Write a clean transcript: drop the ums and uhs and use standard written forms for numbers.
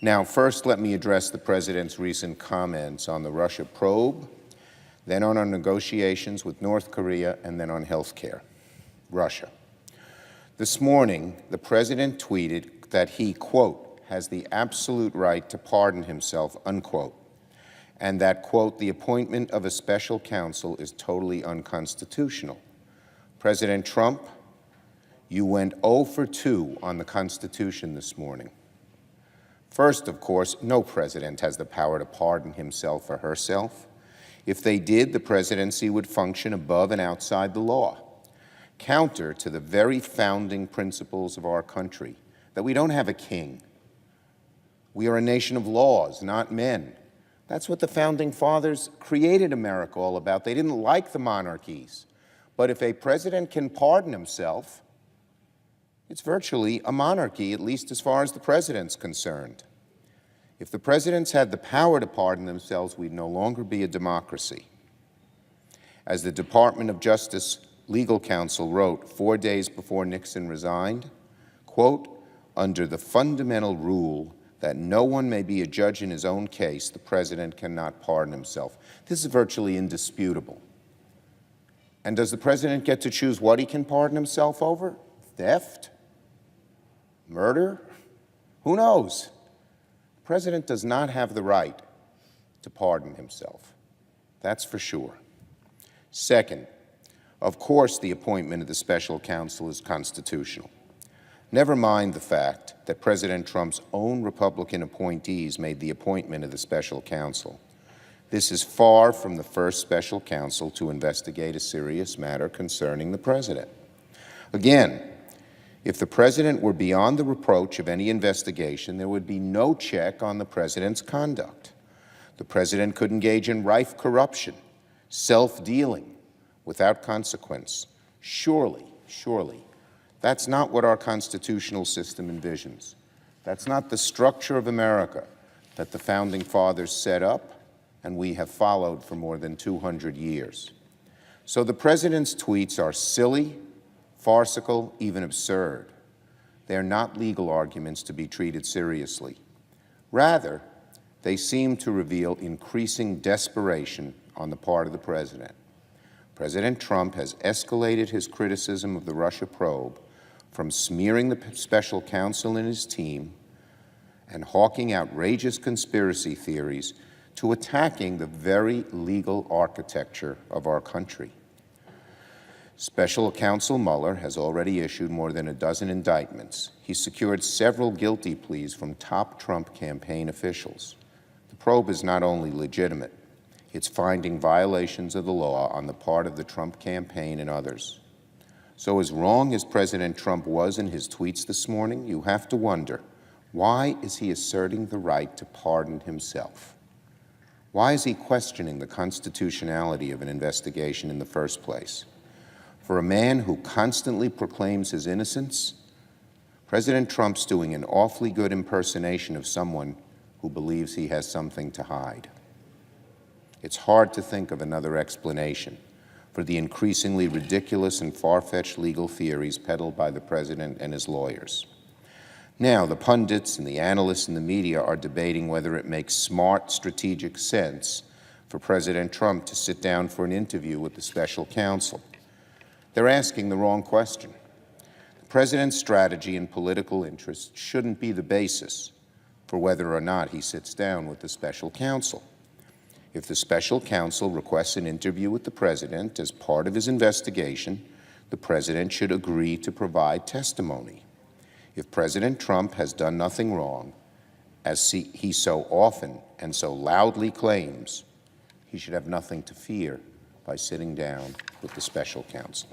Now, first, let me address the President's recent comments on the Russia probe, then on our negotiations with North Korea, and then on health care. Russia. This morning, the President tweeted that he, quote, has the absolute right to pardon himself, unquote, and that, quote, the appointment of a special counsel is totally unconstitutional. President Trump, you went 0 for 2 on the Constitution this morning. First, of course, no president has the power to pardon himself or herself. If they did, the presidency would function above and outside the law, counter to the very founding principles of our country, that we don't have a king. We are a nation of laws, not men. That's what the founding fathers created America all about. They didn't like the monarchies. But if a president can pardon himself, it's virtually a monarchy, at least as far as the president's concerned. If the presidents had the power to pardon themselves, we'd no longer be a democracy. As the Department of Justice legal counsel wrote 4 days before Nixon resigned, quote, under the fundamental rule that no one may be a judge in his own case, the president cannot pardon himself. This is virtually indisputable. And does the president get to choose what he can pardon himself over? Theft? Murder? Who knows? The president does not have the right to pardon himself. That's for sure. Second, of course the appointment of the special counsel is constitutional. Never mind the fact that President Trump's own Republican appointees made the appointment of the special counsel. This is far from the first special counsel to investigate a serious matter concerning the president. Again, if the president were beyond the reproach of any investigation, there would be no check on the president's conduct. The president could engage in rife corruption, self-dealing, without consequence. Surely, that's not what our constitutional system envisions. That's not the structure of America that the founding fathers set up and we have followed for more than 200 years. So the president's tweets are silly, farcical, even absurd. They are not legal arguments to be treated seriously. Rather, they seem to reveal increasing desperation on the part of the president. President Trump has escalated his criticism of the Russia probe from smearing the special counsel and his team and hawking outrageous conspiracy theories to attacking the very legal architecture of our country. Special counsel Mueller has already issued more than a dozen indictments. He secured several guilty pleas from top Trump campaign officials. The probe is not only legitimate, it's finding violations of the law on the part of the Trump campaign and others. So as wrong as President Trump was in his tweets this morning, you have to wonder, why is he asserting the right to pardon himself? Why is he questioning the constitutionality of an investigation in the first place? For a man who constantly proclaims his innocence, President Trump's doing an awfully good impersonation of someone who believes he has something to hide. It's hard to think of another explanation for the increasingly ridiculous and far-fetched legal theories peddled by the president and his lawyers. Now, the pundits and the analysts in the media are debating whether it makes smart, strategic sense for President Trump to sit down for an interview with the special counsel. They're asking the wrong question. The president's strategy and political interests shouldn't be the basis for whether or not he sits down with the special counsel. If the special counsel requests an interview with the president as part of his investigation, the president should agree to provide testimony. If President Trump has done nothing wrong, as he so often and so loudly claims, he should have nothing to fear by sitting down with the special counsel.